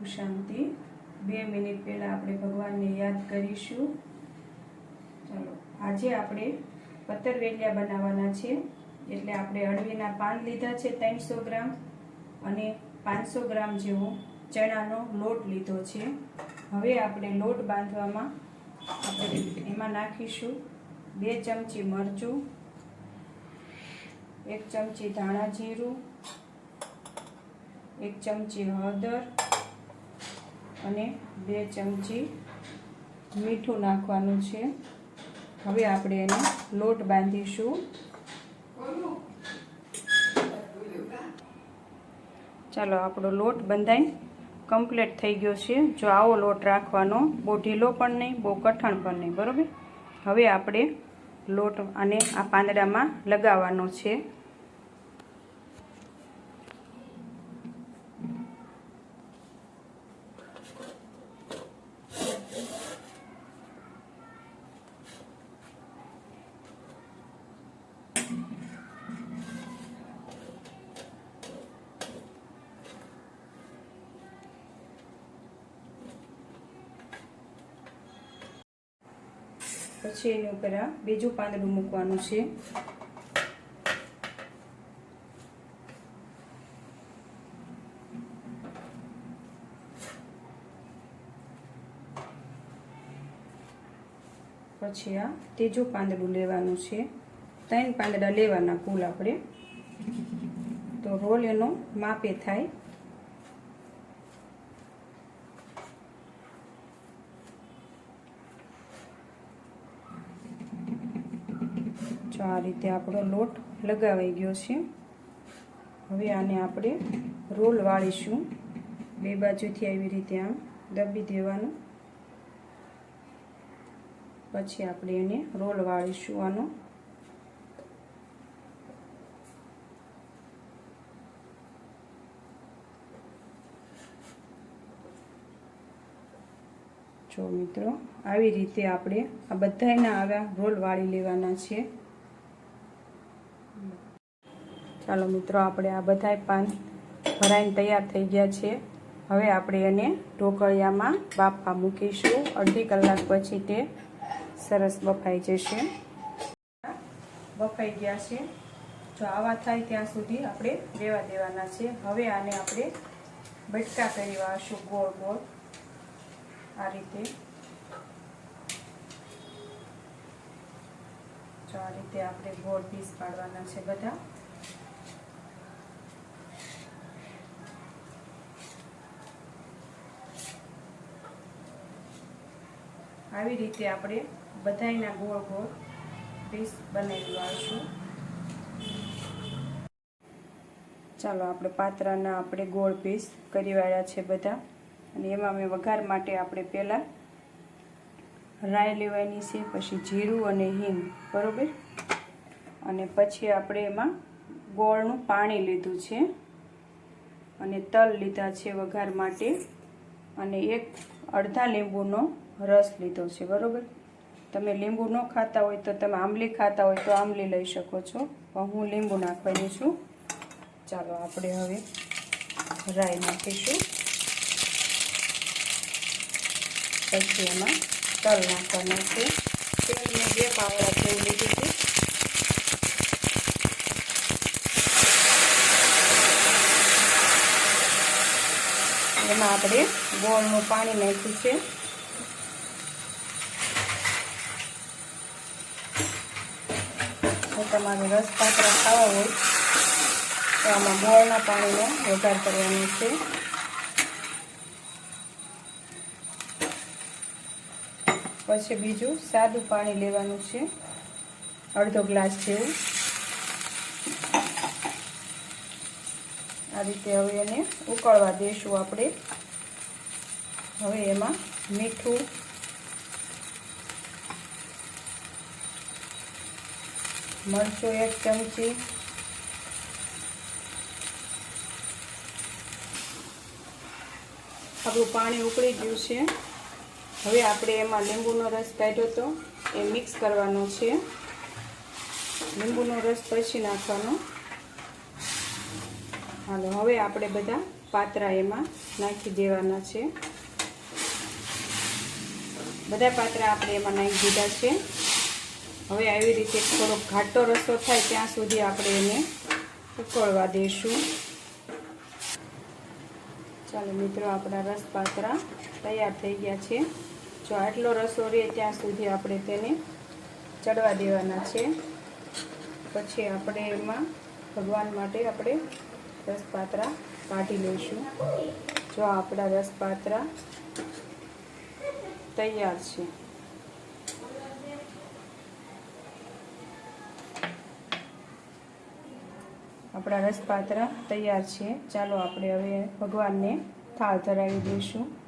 શાંતિ 2 minute પહેલા આપણે ભગવાનને યાદ કરીશું। ચાલો આજે આપણે પતરવેલિયા બનાવવાના છે, એટલે આપણે અળવીના પાન લીધા છે 300 ગ્રામ અને 500 ગ્રામ જેવો ચણાનો લોટ લીધો છે। હવે આપણે લોટ બાંધવામાં આપણે એમાં નાખીશું 2 ચમચી મરચું, 1 ચમચી ધાણા જીરું, 1 ચમચી હળદર અને 2 ચમચી મીઠું નાખવાનું છે। હવે આપણે એને લોટ બાંધીશું। ચાલો આપણો લોટ બંધાઈ કમ્પ્લીટ થઈ ગયો છે। જો આવો લોટ રાખવાનો, બહુ ઢીલો પણ નહીં, બહુ કઠણ પણ નહીં, બરોબર। હવે આપણે લોટ અને આ પાંદડામાં લગાવવાનો છે। પછી એની ઉપર આ બીજું પાંદડું મૂકવાનું છે। પછી આ ત્રીજું પાંદડું લેવાનું છે। 3 પાંદડા લેવાના કુલ આપણે, તો રોલ એનો માપે થાય। જો આ રીતે આપણો લોટ લગાવાઈ ગયો છે। હવે આને આપણે રોલ વાળીશું। 2 બાજુથી આવી રીતે આમ દબી દેવાનું, પછી આપણે એને રોલ વાળીશું આનો। જો મિત્રો, આવી રીતે આપણે આ બધાયના આવા રોલ વાળી લેવાના છે। ચાલો મિત્રો, આપણે આ બધાય પાન ભરાઈને તૈયાર થઈ ગયા છે। હવે આપણે એને ઢોકળિયામાં બાફવા મૂકીશું। અડધી કલાક પછી તે સરસ બફાઈ જશે। બફાઈ ગયા છે, જો આવા થાય ત્યાં સુધી આપણે રહેવા દેવાના છે। હવે આને આપણે બટકા કરી વાળશું ગોળ ગોળ આ રીતે। જો આ રીતે આપણે ગોળ પીસ પાડવાના છે બધા। આવી રીતે આપણે બધાયના ગોળ ગોળ પીસ બનાવી વાળશું। ચાલો આપણે પાત્રાના આપણે ગોળ પીસ કરી વાળ્યા છે બધા, અને એમાં મેં વઘાર માટે આપણે પહેલાં રાઈ લેવાની છે, પછી જીરું અને હિંગ, બરોબર। અને પછી આપણે એમાં ગોળનું પાણી લીધું છે, અને તલ લીધા છે વઘાર માટે, અને અડધા લીંબુનો રસ લીધો છે, બરોબર। તમે લીંબુ ન ખાતા હોય તો તમે આંબલી ખાતા હોય તો આંબલી લઈ શકો છો, પણ હું લીંબુ નાખવાની છું। ચાલો આપણે હવે રાઈ નાખીશું, પછી એમાં તલ નાખવાના છે। તેલ મેં 2 પાવડા જેવું લીધું છે। એમાં આપણે ગોળનું પાણી નાખ્યું છે। જો તમારે રસ પાતળા ખાવા હોય તો આમાં ગોળના પાણીનો વઘાર કરવાનો છે। પછી બીજું સાદું પાણી લેવાનું છે, અડધો ગ્લાસ જેવું। આ રીતે હવે એને ઉકળવા દઈશું આપણે। હવે એમાં મીઠું, મરચું 1 ચમચી, આપણું પાણી ઉકળી ગયું છે। હવે આપણે એમાં લીંબુનો રસ કાઢ્યો તો એ મિક્સ કરવાનો છે। લીંબુનો રસ પછી નાખવાનો। હાલો હવે આપણે બધા પાત્રા એમાં નાખી દેવાના છે. બધા પાત્રા આપણે એમાં નાખી દીધા છે. હવે આવી રીતે થોડો ઘાટો રસો થાય ત્યાં સુધી આપણે એને ઉકળવા દઈશું. ચાલો મિત્રો, આપણા રસ પાત્રા તૈયાર થઈ ગયા છે. જો આટલો રસો રહે ત્યાં સુધી આપણે તેને ચડવા દેવાના છે. પછી આપણે એમાં ભગવાન માટે આપણે રસ પાત્રા કાઢી લઈશું. જો આપણા રસ પાત્રા તૈયાર છે. આપણા રસ પાત્રા તૈયાર છે. ચાલો આપણે હવે ભગવાનને થાળ ધરાવી દઈશું.